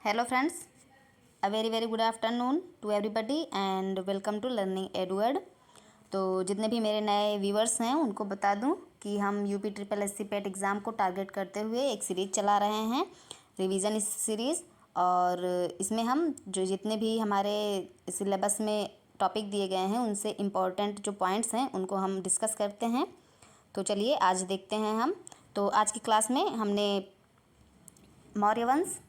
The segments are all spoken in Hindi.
Hello friends, a very very good afternoon to everybody and welcome to learning Edward. तो जितने भी मेरे नए व्यूवर्स हैं उनको बता दूं कि हम यूपी ट्रिपल एससी पेट एग्ज़ाम को टारगेट करते हुए एक सीरीज़ चला रहे हैं, रिवीजन इस सीरीज़। और इसमें हम जो जितने भी हमारे सिलेबस में टॉपिक दिए गए हैं उनसे इम्पॉर्टेंट जो पॉइंट्स हैं उनको हम डिस्कस करते हैं। तो चलिए आज देखते हैं हम। तो आज की क्लास में हमने मौर्य वंश,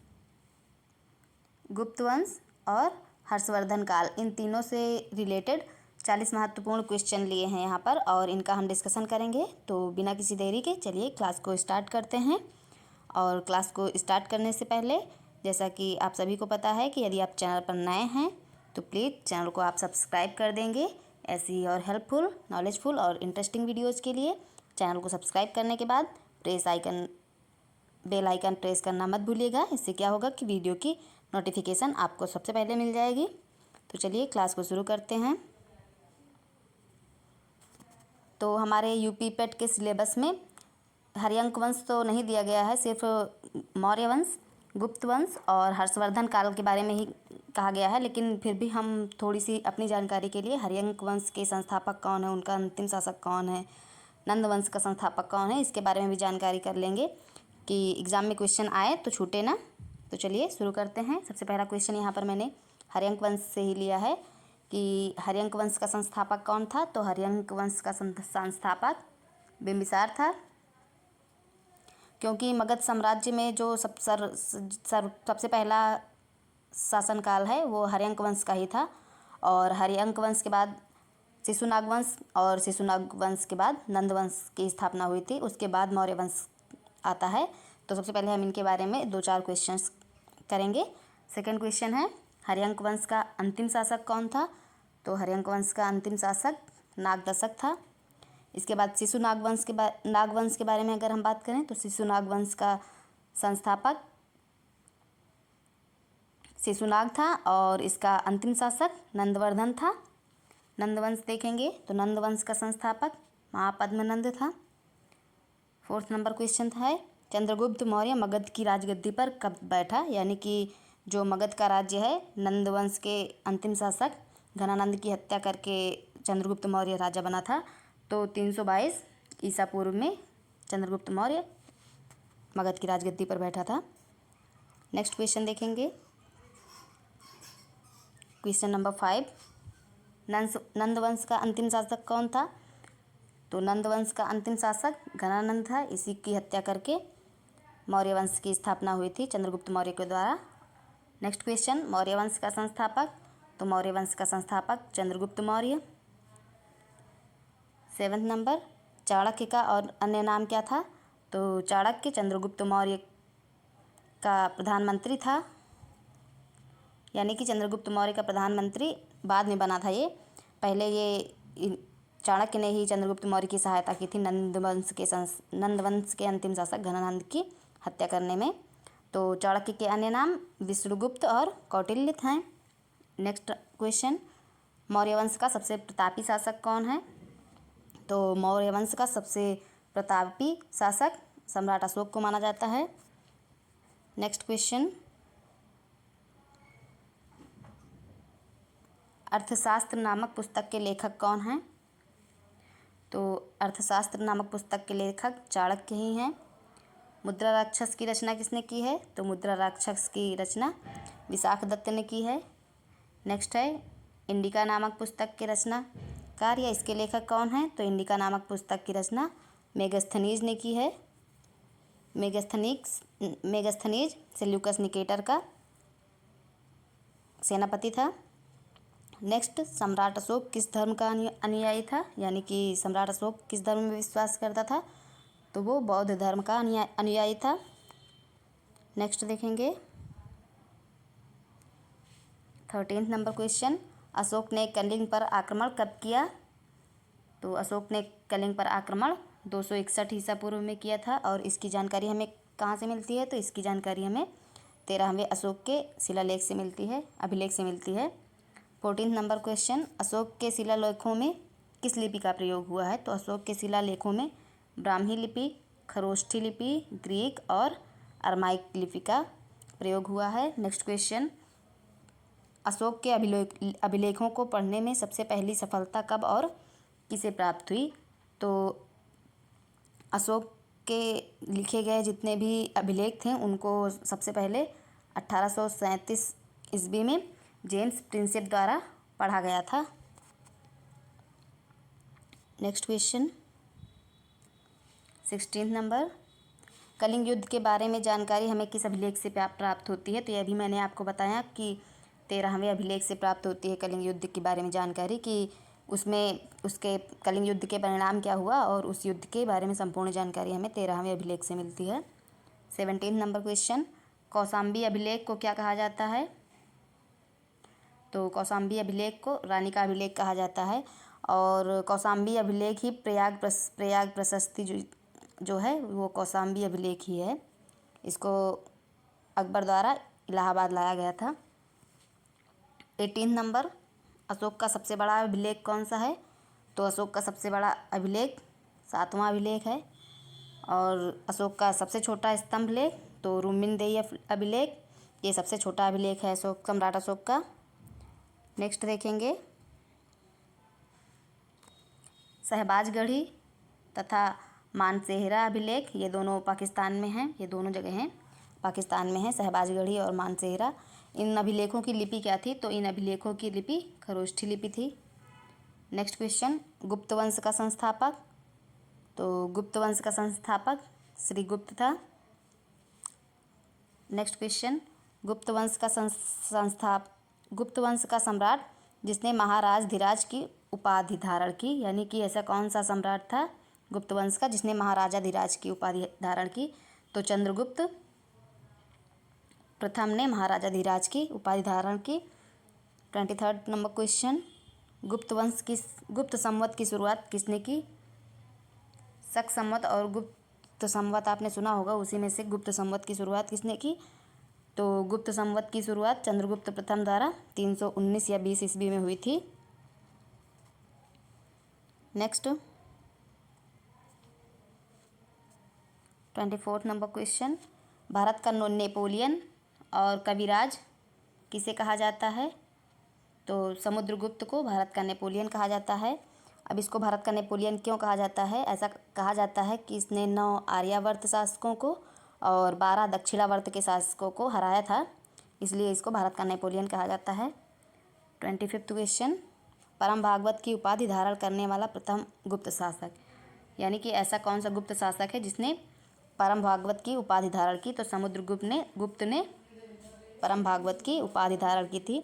गुप्त वंश और हर्षवर्धन काल, इन तीनों से रिलेटेड 40 महत्वपूर्ण क्वेश्चन लिए हैं यहाँ पर और इनका हम डिस्कशन करेंगे। तो बिना किसी देरी के चलिए क्लास को स्टार्ट करते हैं। और क्लास को स्टार्ट करने से पहले जैसा कि आप सभी को पता है कि यदि आप चैनल पर नए हैं तो प्लीज़ चैनल को आप सब्सक्राइब कर देंगे। ऐसी और हेल्पफुल, नॉलेजफुल और इंटरेस्टिंग वीडियोज़ के लिए चैनल को सब्सक्राइब करने के बाद बेल आइकन प्रेस करना मत भूलिएगा। इससे क्या होगा कि वीडियो की नोटिफिकेशन आपको सबसे पहले मिल जाएगी। तो चलिए क्लास को शुरू करते हैं। तो हमारे यूपी पेट के सिलेबस में हर्यंक वंश तो नहीं दिया गया है, सिर्फ मौर्य वंश, गुप्त वंश और हर्षवर्धन काल के बारे में ही कहा गया है। लेकिन फिर भी हम थोड़ी सी अपनी जानकारी के लिए हर्यंक वंश के संस्थापक कौन है, उनका अंतिम शासक कौन है, नंद वंश का संस्थापक कौन है, इसके बारे में भी जानकारी कर लेंगे कि एग्ज़ाम में क्वेश्चन आए तो छूटे ना। तो चलिए शुरू करते हैं। सबसे पहला क्वेश्चन यहाँ पर मैंने हर्यंक वंश से ही लिया है कि हर्यंक वंश का संस्थापक कौन था। तो हर्यंक वंश का संस्थापक बिंबिसार था, क्योंकि मगध साम्राज्य में जो सबसे पहला शासनकाल है वो हर्यंक वंश का ही था। और हर्यंक वंश के बाद शिशुनाग वंश और शिशुनाग वंश के बाद नंद वंश की स्थापना हुई थी। उसके बाद मौर्य वंश आता है। तो सबसे पहले हम इनके बारे में 2-4 क्वेश्चंस करेंगे। सेकंड क्वेश्चन है हर्यंक वंश का अंतिम शासक कौन था। तो हर्यंक वंश का अंतिम शासक नागदशक था। इसके बाद शिशुनाग वंश के बारे में अगर हम बात करें तो शिशुनाग वंश का संस्थापक शिशुनाग था और इसका अंतिम शासक नंदवर्धन था। नंदवंश देखेंगे तो नंदवंश का संस्थापक महापद्मनंद था। फोर्थ नंबर क्वेश्चन है चंद्रगुप्त मौर्य मगध की राजगद्दी पर कब बैठा। यानी कि जो मगध का राज्य है, नंदवंश के अंतिम शासक घनानंद की हत्या करके चंद्रगुप्त मौर्य राजा बना था। तो 322 ईसा पूर्व में चंद्रगुप्त मौर्य मगध की राजगद्दी पर बैठा था। नेक्स्ट क्वेश्चन देखेंगे, क्वेश्चन नंबर 5, नंदवंश का अंतिम शासक कौन था। तो नंदवंश का अंतिम शासक घनानंद था। इसी की हत्या करके मौर्य वंश की स्थापना हुई थी चंद्रगुप्त मौर्य के द्वारा। नेक्स्ट क्वेश्चन, मौर्य वंश का संस्थापक। तो मौर्य वंश का संस्थापक चंद्रगुप्त मौर्य। 7th नंबर, चाणक्य का और अन्य नाम क्या था। तो चाणक्य चंद्रगुप्त मौर्य का प्रधानमंत्री था। यानी कि चंद्रगुप्त मौर्य का प्रधानमंत्री बाद में बना था ये। पहले ये चाणक्य ने ही चंद्रगुप्त मौर्य की सहायता की थी नंदवंश के अंतिम शासक घनानंद की हत्या करने में। तो चाणक्य के अन्य नाम विष्णुगुप्त और कौटिल्य हैं। नेक्स्ट क्वेश्चन, मौर्य वंश का सबसे प्रतापी शासक कौन है। तो मौर्य वंश का सबसे प्रतापी शासक सम्राट अशोक को माना जाता है। नेक्स्ट क्वेश्चन, अर्थशास्त्र नामक पुस्तक के लेखक कौन हैं। तो अर्थशास्त्र नामक पुस्तक के लेखक चाणक्य ही हैं। मुद्रा राक्षस की रचना किसने की है। तो मुद्रा राक्षस की रचना विशाखदत्त ने की है। नेक्स्ट है इंडिका नामक पुस्तक के रचनाकार या इसके लेखक कौन हैं। तो इंडिका नामक पुस्तक की रचना मेगस्थनीज ने की है। मेगस्थनीज सेल्यूकस निकेटर का सेनापति था। नेक्स्ट, सम्राट अशोक किस धर्म का अनुयायी था। यानी कि सम्राट अशोक किस धर्म में विश्वास करता था। तो वो बौद्ध धर्म का अनुयायी था। नेक्स्ट देखेंगे 13th नंबर क्वेश्चन, अशोक ने कलिंग पर आक्रमण कब किया। तो अशोक ने कलिंग पर आक्रमण 261 ईसा पूर्व में किया था। और इसकी जानकारी हमें कहाँ से मिलती है। तो इसकी जानकारी हमें 13वें अशोक के शिलालेख से मिलती है, अभिलेख से मिलती है। 14th नंबर क्वेश्चन, अशोक के शिलालेखों में किस लिपि का प्रयोग हुआ है। तो अशोक के शिलालेखों में ब्राह्मी लिपि, खरोष्ठी लिपि, ग्रीक और अरमाइक लिपि का प्रयोग हुआ है। नेक्स्ट क्वेश्चन, अशोक के अभिलेखों को पढ़ने में सबसे पहली सफलता कब और किसे प्राप्त हुई? तो अशोक के लिखे गए जितने भी अभिलेख थे उनको सबसे पहले 1837 ईस्वी में जेम्स प्रिंसेप द्वारा पढ़ा गया था। नेक्स्ट क्वेश्चन 16 नंबर, कलिंग युद्ध के बारे में जानकारी हमें किस अभिलेख से प्राप्त होती है? तो यह भी मैंने आपको बताया कि 13वें अभिलेख से प्राप्त होती है कलिंग युद्ध के बारे में जानकारी, कि उसमें उसके कलिंग युद्ध के परिणाम क्या हुआ और उस युद्ध के बारे में संपूर्ण जानकारी हमें 13वें अभिलेख से मिलती है। 17 नंबर क्वेश्चन, कौशाम्बी अभिलेख को क्या कहा जाता है? तो कौशाम्बी अभिलेख को रानी का अभिलेख कहा जाता है और कौशाम्बी अभिलेख ही प्रयाग प्रशस्ति जो है वो कौशाम्बी अभिलेख ही है। इसको अकबर द्वारा इलाहाबाद लाया गया था। 18 नंबर, अशोक का सबसे बड़ा अभिलेख कौन सा है? तो अशोक का सबसे बड़ा अभिलेख 7वां अभिलेख है। और अशोक का सबसे छोटा स्तंभ लेख तो रुक्मिणीदेही अभिलेख, ये सबसे छोटा अभिलेख है सम्राट अशोक का। नेक्स्ट देखेंगे, शहबाजगढ़ी तथा मानसेहरा अभिलेख, ये दोनों पाकिस्तान में हैं, ये दोनों जगह हैं पाकिस्तान में हैं, शहबाजगढ़ी और मानसेहरा। इन अभिलेखों की लिपि क्या थी? तो इन अभिलेखों की लिपि खरोष्ठी लिपि थी। नेक्स्ट क्वेश्चन, गुप्त वंश का संस्थापक? तो गुप्त वंश का संस्थापक श्री गुप्त था। नेक्स्ट क्वेश्चन, गुप्त वंश का सम्राट जिसने महाराज धीराज की उपाधि धारण की, यानी कि ऐसा कौन सा सम्राट था गुप्त वंश का जिसने महाराजा धीराज की उपाधि धारण की? तो चंद्रगुप्त प्रथम ने महाराजा धीराज की उपाधि धारण की। 23 नंबर क्वेश्चन, गुप्त संवत की शुरुआत किसने की? शक संवत और गुप्त संवत आपने सुना होगा, उसी में से गुप्त संवत की शुरुआत किसने की? तो गुप्त संवत की शुरुआत चंद्रगुप्त प्रथम द्वारा 319 या 20 ईस्वी में हुई थी। नेक्स्ट 24 नंबर क्वेश्चन, भारत का नेपोलियन और कविराज किसे कहा जाता है? तो समुद्रगुप्त को भारत का नेपोलियन कहा जाता है। अब इसको भारत का नेपोलियन क्यों कहा जाता है? ऐसा कहा जाता है कि इसने 9 आर्यावर्त शासकों को और 12 दक्षिणावर्त के शासकों को हराया था, इसलिए इसको भारत का नेपोलियन कहा जाता है। 25 क्वेश्चन, परम भागवत की उपाधि धारण करने वाला प्रथम गुप्त शासक, यानी कि ऐसा कौन सा गुप्त शासक है जिसने परम भागवत की उपाधि धारण की? तो गुप्त ने परम भागवत की उपाधि धारण की थी।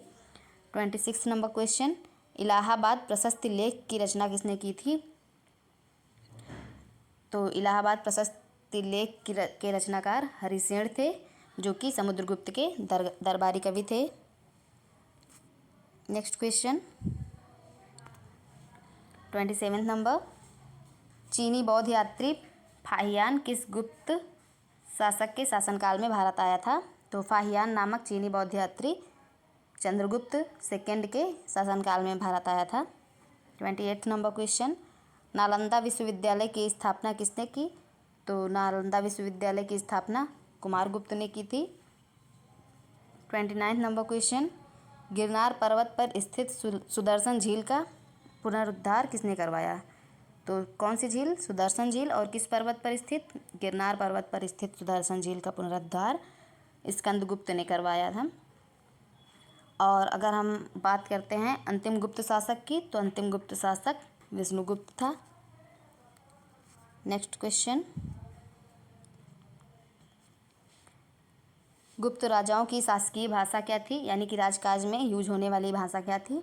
26 नंबर क्वेश्चन, इलाहाबाद प्रशस्ति लेख की रचना किसने की थी? तो इलाहाबाद प्रशस्ति लेख के रचनाकार हरिसेन थे, जो कि समुद्रगुप्त के दरबारी कवि थे। नेक्स्ट क्वेश्चन 27 नंबर, चीनी बौद्ध यात्री फाहियान किस गुप्त शासक के शासनकाल में भारत आया था? तो फाहियान नामक चीनी बौद्ध यात्री चंद्रगुप्त सेकंड के शासनकाल में भारत आया था। 28 नंबर क्वेश्चन, नालंदा विश्वविद्यालय की स्थापना किसने की? तो नालंदा विश्वविद्यालय की स्थापना कुमारगुप्त ने की थी। 29 नंबर क्वेश्चन, गिरनार पर्वत पर स्थित सुदर्शन झील का पुनरुद्धार किसने करवाया? तो कौन सी झील? सुदर्शन झील। और किस पर्वत पर स्थित? गिरनार पर्वत पर स्थित सुदर्शन झील का पुनरुद्धार स्कंदगुप्त ने करवाया था। और अगर हम बात करते हैं अंतिम गुप्त शासक की, तो अंतिम गुप्त शासक विष्णुगुप्त था। नेक्स्ट क्वेश्चन, गुप्त राजाओं की शासकीय भाषा क्या थी, यानी कि राजकाज में यूज होने वाली भाषा क्या थी?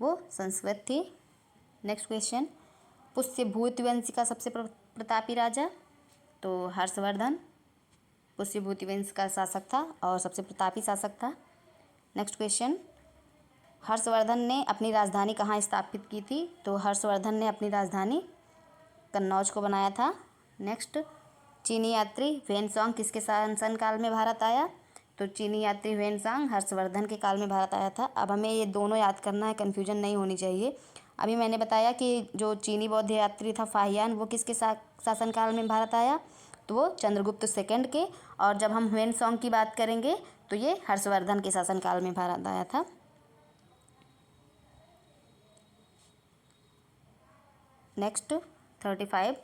वो संस्कृत थी। नेक्स्ट क्वेश्चन, पुष्यभूति वंश का सबसे प्रतापी राजा? तो हर्षवर्धन पुष्यभूति वंश का शासक था और सबसे प्रतापी शासक था। नेक्स्ट क्वेश्चन, हर्षवर्धन ने अपनी राजधानी कहाँ स्थापित की थी? तो हर्षवर्धन ने अपनी राजधानी कन्नौज को बनाया था। नेक्स्ट, चीनी यात्री ह्वेनसांग किसके शासनकाल में भारत आया? तो चीनी यात्री ह्वेनसांग हर्षवर्धन के काल में भारत आया था। अब हमें ये दोनों याद करना है, कन्फ्यूजन नहीं होनी चाहिए। अभी मैंने बताया कि जो चीनी बौद्ध यात्री था फाहियान, वो किसके शासनकाल में भारत आया? तो वो चंद्रगुप्त सेकंड के। और जब हम ह्वेनसांग की बात करेंगे तो ये हर्षवर्धन के शासनकाल में भारत आया था। नेक्स्ट 35,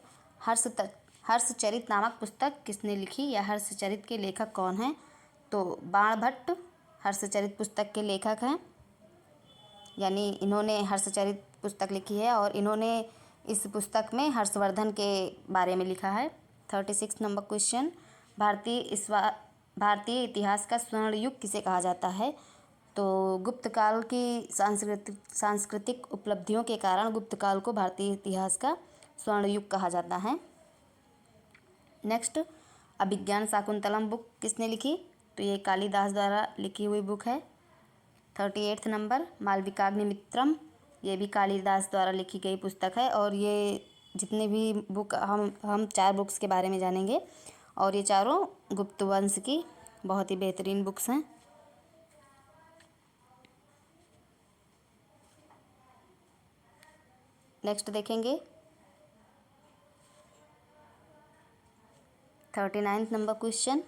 हर्षचरित नामक पुस्तक किसने लिखी या हर्षचरित के लेखक कौन हैं? तो बाणभट्ट हर्षचरित पुस्तक के लेखक हैं, यानी इन्होंने हर्षचरित पुस्तक लिखी है और इन्होंने इस पुस्तक में हर्षवर्धन के बारे में लिखा है। 36 नंबर क्वेश्चन, भारतीय इतिहास का स्वर्ण युग किसे कहा जाता है? तो गुप्त काल की सांस्कृतिक उपलब्धियों के कारण गुप्त काल को भारतीय इतिहास का स्वर्ण युग कहा जाता है। नेक्स्ट, अभिज्ञान शाकुंतलम बुक किसने लिखी? तो ये कालिदास द्वारा लिखी हुई बुक है। 38 नंबर, मालविकाग्निमित्रम, ये भी कालिदास द्वारा लिखी गई पुस्तक है। और ये जितने भी बुक हम 4 बुक्स के बारे में जानेंगे और ये चारों गुप्त वंश की बहुत ही बेहतरीन बुक्स हैं। नेक्स्ट देखेंगे 39 नंबर क्वेश्चन,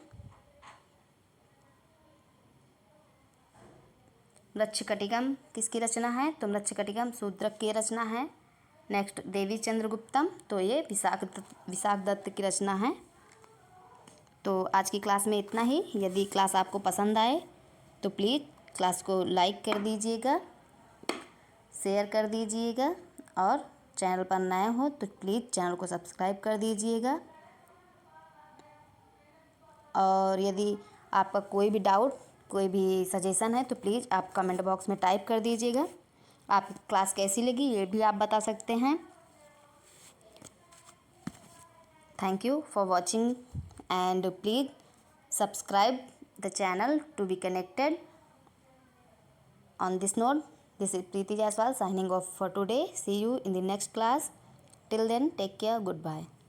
मृच्छकटिकम किसकी रचना है? तो मृच्छकटिकम शूद्रक की रचना है। नेक्स्ट, देवी चंद्रगुप्तम, तो ये विशाख दत्त की रचना है। तो आज की क्लास में इतना ही। यदि क्लास आपको पसंद आए तो प्लीज़ क्लास को लाइक कर दीजिएगा, शेयर कर दीजिएगा और चैनल पर नए हो तो प्लीज़ चैनल को सब्सक्राइब कर दीजिएगा। और यदि आपका कोई भी डाउट, कोई भी सजेशन है तो प्लीज़ आप कमेंट बॉक्स में टाइप कर दीजिएगा। आप क्लास कैसी लगी ये भी आप बता सकते हैं। Thank you for watching and please subscribe the channel to be connected. On this note, this is Preeti Jaiswal signing off for today. See you in the next class. Till then, take care. Goodbye.